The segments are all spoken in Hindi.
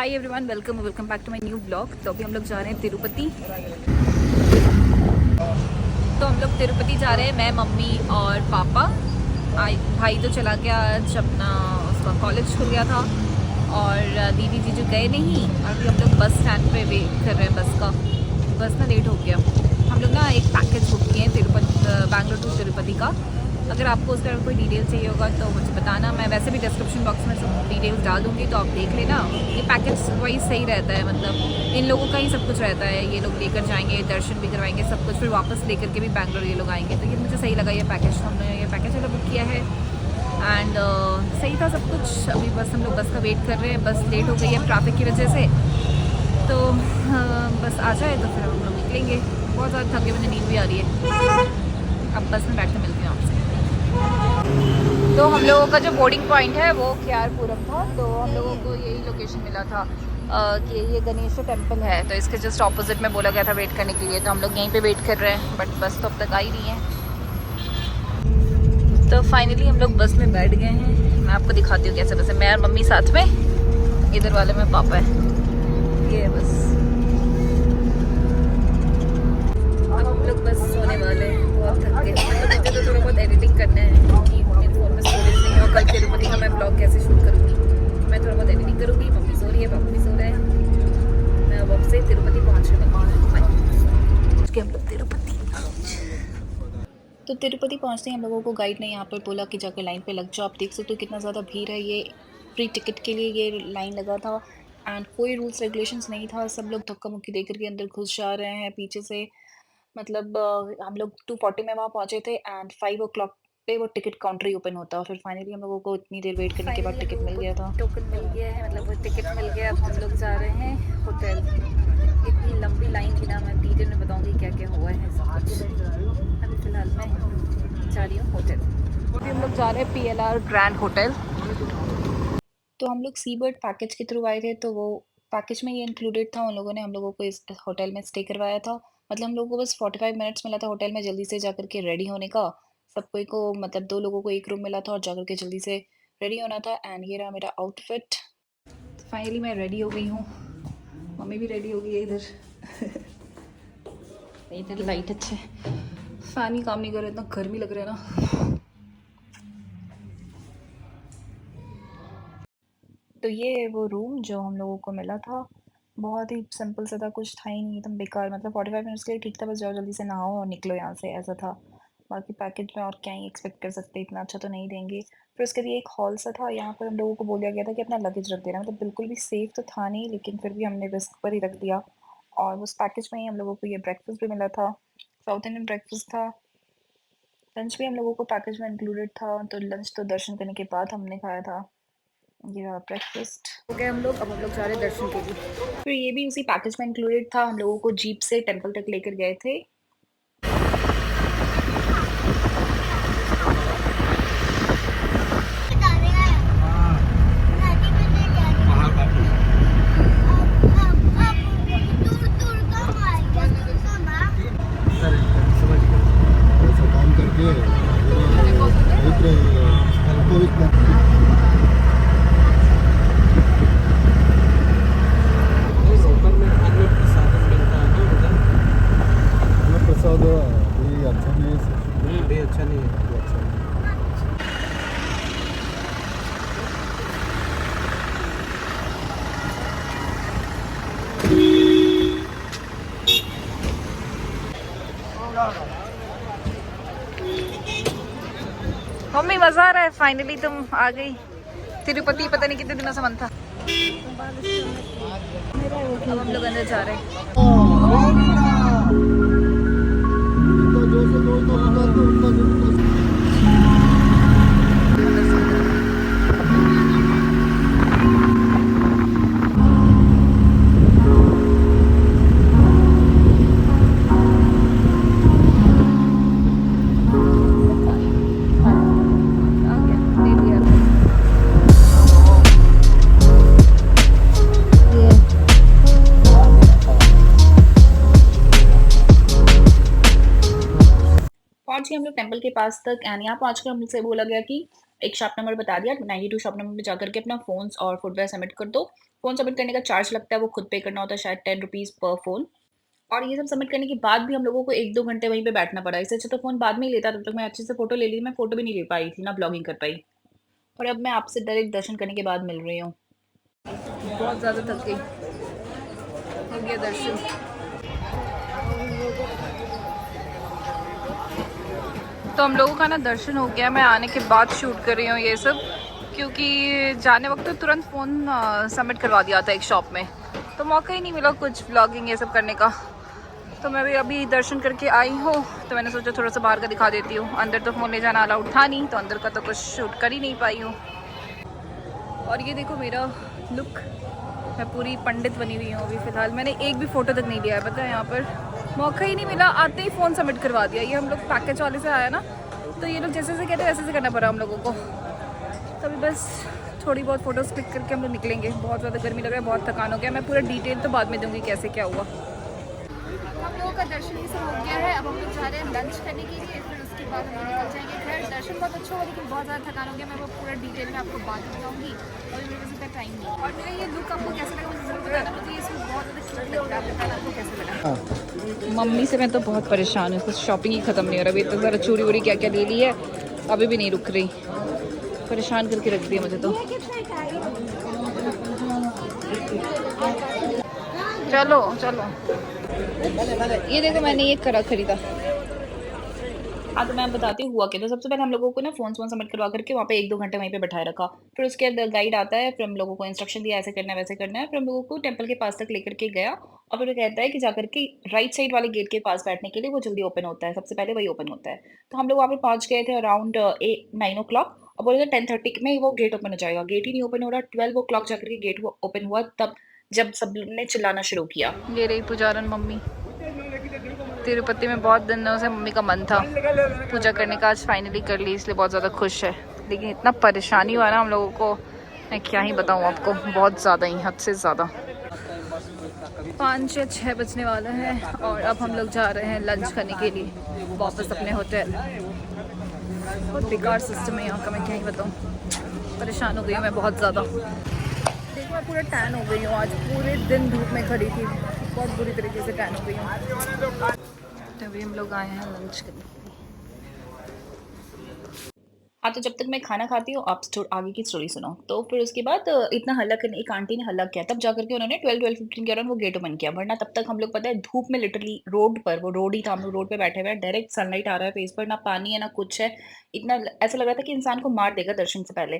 Hi everyone, welcome back to my new blog. तो अभी हम लोग जा रहे हैं तिरुपति। तो हम लोग तिरुपति जा रहे हैं, मैं, मम्मी और पापा। भाई तो चला गया, आज अपना उसका कॉलेज खुल गया था। और दीदी जीजू गए नहीं। और अभी हम लोग बस स्टैंड पे वेट कर रहे हैं बस का। बस ना लेट हो गया। हम लोग ना एक पैकेज बुक किए हैं तिरुपति, बैंगलोर टू तिरुपति का। अगर आपको उसका कोई डिटेल चाहिए होगा तो मुझे बताना। मैं वैसे भी डिस्क्रिप्शन बॉक्स में सब डिटेल्स डाल दूँगी, तो आप देख लेना। ये पैकेज वाइज सही रहता है, मतलब इन लोगों का ही सब कुछ रहता है। ये लोग लेकर जाएंगे, दर्शन भी करवाएंगे, सब कुछ, फिर वापस लेकर के भी बैंगलोर ये लोग आएंगे। तो ये मुझे सही लगा ये पैकेज। हमने ये पैकेज वाला बुक किया है एंड सही था सब कुछ। अभी बस हम लोग बस का वेट कर रहे हैं। बस लेट हो गई है ट्रैफिक की वजह से। तो बस आ जाए तो फिर हम लोग निकलेंगे। बहुत ज़्यादा थके, मुझे नींद भी आ रही है। अब बस में बैठ के मिलती हूँ आपसे। तो हम लोगों का जो बोर्डिंग पॉइंट है वो KR पुरम था। तो हम लोगों को यही लोकेशन मिला था कि ये गणेश टेम्पल है। तो इसके जस्ट ऑपोजिट में बोला गया था वेट करने के लिए। तो हम लोग यहीं पे वेट कर रहे हैं, बट बस तो अब तक आ ही नहीं है। तो फाइनली हम लोग बस में बैठ गए हैं। मैं आपको दिखाती हूँ कैसे बस है। मैं और मम्मी साथ में, इधर वाले में पापा है। ये है बस। अब हम लोग बस सोने वाले हैं, बहुत थक गए। मतलब मुझे तो थोड़ा बहुत एडिटिंग करना है क्योंकि मेरे फ़ोन में स्टोरेज नहीं है। और कल तिरुपति का मैं ब्लॉग कैसे शूट करूँगी, मैं थोड़ा बहुत एडिटिंग करूँगी। मम्मी सो रही है, पापा भी सो रहे हैं। मैं अब से तिरुपति पहुँच रही हूँ कि हम लोग तिरुपति। तो तिरुपति पहुँचते ही हम लोगों को गाइड ने यहाँ पर बोला कि जाकर लाइन पे लग जाओ। आप देख सकते हो कितना ज़्यादा भीड़ है। ये फ्री टिकट के लिए ये लाइन लगा था एंड कोई रूल्स रेगुलेशंस नहीं था। सब लोग धक्का मुक्की दे करके अंदर घुस जा रहे हैं पीछे से। मतलब हम लोग 2:40 में वहाँ पहुँचे थे एंड 5 ओ क्लॉक पे वो टिकट काउंटर ही ओपन होता है। फिर फाइनली हम लोगों को इतनी देर वेट करने के बाद टिकट मिल गया था। टोकन मिल गया है, मतलब वो टिकट मिल गया। अब हम लोग जा रहे हैं होटल। इतनी लंबी लाइन थी ना, मैं डिटेल में बताऊंगी क्या क्या हुआ है सब कुछ। अभी फ़िलहाल मैं जा रही हूँ होटल। अभी हम लोग जा रहे हैं PLR ग्रैंड होटल। तो हम लोग सी बर्ड पैकेज के थ्रू आए थे, तो वो पैकेज में ये इंक्लूडेड था। उन लोगों ने हम लोगों को इस होटल में स्टे करवाया था। मतलब हम लोगों को बस 45 मिनट्स मिला था होटल में जल्दी से जाकर के रेडी होने का। सब कोई को, मतलब 2 लोगों को एक रूम मिला था और जाकर के जल्दी से रेडी होना था। एंड ये रहा मेरा आउटफिट। तो फाइनली मैं रेडी हो गई हूँ। मम्मी भी रेडी हो गई है इधर। इधर लाइट अच्छे, फैन ही काम नहीं कर रहा, इतना गर्मी लग रहा है ना। तो ये है वो रूम जो हम लोगों को मिला था। बहुत ही सिंपल सा था, कुछ था ही नहीं, एकदम बेकार। मतलब 45 मिनट्स के लिए ठीक था, बस जाओ जल्दी से नहाओ और निकलो यहाँ से, ऐसा था। बाकी पैकेज में और क्या ही एक्सपेक्ट कर सकते, इतना अच्छा तो नहीं देंगे। फिर उसके लिए एक हॉल सा था, यहाँ पर हम लोगों को बोला गया था कि अपना लगेज रख देना। मतलब बिल्कुल भी सेफ़ तो था नहीं, लेकिन फिर भी हमने रिस्क पर ही रख दिया। और उस पैकेज में ही हम लोगों को ये ब्रेकफास्ट भी मिला था, साउथ इंडियन ब्रेकफास्ट था। लंच भी हम लोगों को पैकेज में इंक्लूडेड था। तो लंच तो दर्शन करने के बाद हमने खाया था। ये ब्रेकफास्ट हो गया हम लोग। अब हम लोग जा रहे हैं दर्शन के लिए। फिर ये भी उसी पैकेज में इंक्लूडेड था। हम लोगों को जीप से टेंपल तक लेकर गए थे। मम्मी मजा आ रहा है, फाइनली तुम आ गई। तिरुपति पता नहीं कितने दिनों से मन था। अब हम लोग अंदर जा रहे हैं। पहुंच गए हम लोग टेंपल के पास तक। एंड यहाँ पहुंचकर हमसे बोला गया कि एक शॉप नंबर बता दिया, 92 शॉप नंबर पे जाकर के अपना फ़ोन्स और फुटवियर सबमिट कर दो। फ़ोन सबमिट करने का चार्ज लगता है, वो खुद पे करना होता है, शायद 10 रुपीज़ पर फ़ोन। और ये सब सबमिट करने के बाद भी हम लोगों को 1-2 घंटे वहीं पे बैठना पड़ा। इससे अच्छा तो फ़ोन बाद में ही लेता, तब तक मैं अच्छे से फ़ोटो ले ली। मैं फ़ोटो भी नहीं ले पाई थी, ना ब्लॉगिंग कर पाई। और अब मैं आपसे डायरेक्ट दर्शन करने के बाद मिल रही हूँ। बहुत ज़्यादा थक गई। हो गया दर्शन। तो हम लोगों का ना दर्शन हो गया। मैं आने के बाद शूट कर रही हूँ ये सब, क्योंकि जाने वक्त तो तुरंत फ़ोन सबमिट करवा दिया था एक शॉप में, तो मौका ही नहीं मिला कुछ व्लॉगिंग ये सब करने का। तो मैं भी अभी दर्शन करके आई हूँ, तो मैंने सोचा थोड़ा सा बाहर का दिखा देती हूँ। अंदर तो फ़ोन ले जाना अलाउड था नहीं, तो अंदर का तो कुछ शूट कर ही नहीं पाई हूँ। और ये देखो मेरा लुक, मैं पूरी पंडित बनी हुई हूँ अभी फ़िलहाल। मैंने एक भी फ़ोटो तक नहीं लिया है, पता है। यहाँ पर मौका ही नहीं मिला, आते ही फ़ोन सबमिट करवा दिया। ये हम लोग पैकेज वाले से आया ना, तो ये लोग जैसे जैसे कहते हैं वैसे वैसे करना पड़ा हम लोगों को। तो अभी बस थोड़ी बहुत फ़ोटोज़ क्लिक करके हम लोग निकलेंगे। बहुत ज़्यादा गर्मी लग रहा है, बहुत थकान हो गया। मैं पूरा डिटेल तो बाद में दूँगी कैसे क्या हुआ। हम लोगों का दर्शन ये सब हो गया है। अब हम लोग जा रहे हैं लंच करने के लिए, फिर उसके बाद हम लोग निकल जाएंगे घर। दर्शन बहुत अच्छा हुआ, लेकिन बहुत ज़्यादा थकान हो गया। मैं वो पूरा डिटेल में आपको बाद में बताऊँगी, और मेरे पास इतना टाइम नहीं। और मेरा ये लुक आपको कैसा लगा मुझे ज़रूर बताना। मुझे इसमें बहुत ज़्यादा क्यूट लग रहा है, बताना आपको कैसा लगा। मम्मी से मैं तो बहुत परेशान हूँ, कुछ शॉपिंग ही ख़त्म नहीं हो रहा। अभी इतना ज़्यादा चूड़ी वूड़ी क्या क्या ले ली है, अभी भी नहीं रुक रही। परेशान करके रख दिया मुझे तो। चलो चलो, ये देखो मैंने ये करा खरीदा। हाँ, तो मैं बताती हूँ हुआ क्या। तो सबसे पहले हम लोगों को ना फ़ोन सबमिट करवा करके वहाँ पे 1-2 घंटे वहीं पे बैठाए रखा। फिर उसके बाद गाइड आता है, फिर हम लोगों को इंस्ट्रक्शन दिया ऐसे करना है, वैसे करना है। फिर हम लोगों को टेम्पल के पास तक लेकर के गया, और फिर वो कहता है कि जाकर के राइट साइड वाले गेट के पास बैठने के लिए, वो जल्दी ओपन होता है, सबसे पहले वही ओपन होता है। तो हम लोग वहाँ पे पहुँच गए थे अराउंड 9 ओ क्लॉक, और बोले थे 10:30 में ही वो गेट ओपन हो जाएगा। गेट ही नहीं ओपन हो रहा, 12 ओ क्लॉक जाकर के गेट वो ओपन हुआ, तब जब सब ने चिल्लाना शुरू किया। ये रही पुजारन मम्मी। तिरुपति में बहुत दिनों से मम्मी का मन था पूजा करने का, आज फाइनली कर ली, इसलिए बहुत ज़्यादा खुश है। लेकिन इतना परेशानी हुआ ना हम लोगों को, मैं क्या ही बताऊँ आपको, बहुत ज़्यादा ही, हद से ज़्यादा। 5 या 6 बजने वाला है, और अब हम लोग जा रहे हैं लंच करने के लिए वापस अपने होटल। बहुत बेकार सिस्टम है यहाँ का, मैं क्या ही बताऊँ। परेशान हो गई हूँ मैं बहुत ज़्यादा। देखो मैं पूरा टैन हो गई हूँ, आज पूरे दिन धूप में खड़ी थी, बहुत बुरी तरीके से टैन हो गई हूँ। तभी हम लोग आए हैं लंच करने के लिए। हाँ, तो जब तक मैं खाना खाती हूँ, आप आगे की स्टोरी सुनो। तो फिर उसके बाद इतना हल्ला करने, एक आंटी ने हल्ला किया, तब जाकर के उन्होंने 12-12:15 के अराउंड वो गेट ओपन किया। वरना तब तक हम लोग, पता है, धूप में लिटरली रोड पर, वो रोड ही था, हम लोग रोड पे बैठे हुए हैं, डायरेक्ट सनलाइट आ रहा है फेस पर, ना पानी है ना कुछ है। इतना ऐसा लग रहा था कि इंसान को मार देगा दर्शन से पहले।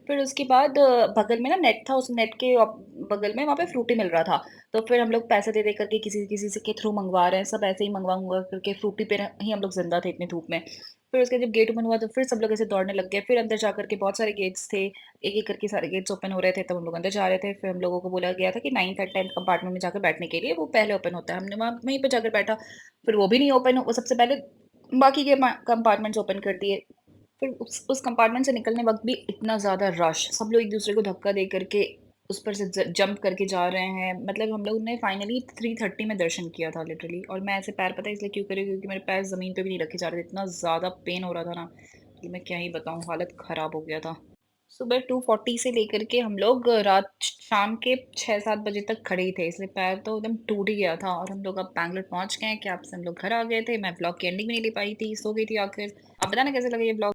फिर उसके बाद बगल में ना नेट था, उस नेट के बगल में वहाँ पे फ्रूटी मिल रहा था। तो फिर हम लोग पैसे दे दे करके किसी किसी से के थ्रू मंगवा रहे हैं, सब ऐसे ही मंगवा करके फ्रूटी पे ही हम लोग जिंदा थे इतनी धूप में। फिर उसके जब गेट ओपन हुआ, तो फिर सब लोग ऐसे दौड़ने लग गए। फिर अंदर जाकर के बहुत सारे गेट्स थे, एक-एक करके सारे गेट्स ओपन हो रहे थे, तब हम लोग अंदर जा रहे थे। फिर हम लोगों को बोला गया था कि 9th और 10th कंपार्टमेंट में जाकर बैठने के लिए, वो पहले ओपन होता है। हमने वहाँ वहीं पे जाकर बैठा, फिर वो भी नहीं ओपन, वो सबसे पहले बाकी के कंपार्टमेंट्स ओपन कर दिए। फिर उस कंपार्टमेंट से निकलने वक्त भी इतना ज़्यादा रश, सब लोग एक दूसरे को धक्का दे करके उस पर से जंप करके जा रहे हैं। मतलब हम लोग ने फाइनली 3:30 में दर्शन किया था लिटरली। और मैं ऐसे पैर, पता है इसलिए क्यों करे, क्योंकि मेरे पैर ज़मीन पे भी नहीं रखे जा रहे थे, इतना ज़्यादा पेन हो रहा था ना कि मैं क्या ही बताऊँ, हालत ख़राब हो गया था। सुबह 2:40 से लेकर के हम लोग रात शाम के 6-7 बजे तक खड़े ही थे, इसलिए पैर तो एकदम टूट ही गया था। और हम लोग अब बैंगलोर पहुंच गए हैं, कि आपसे हम लोग घर आ गए थे। मैं ब्लॉग की एंडिंग भी नहीं ले पाई थी, सो गई थी आखिर। आप बताना कैसे लगे ये ब्लॉग।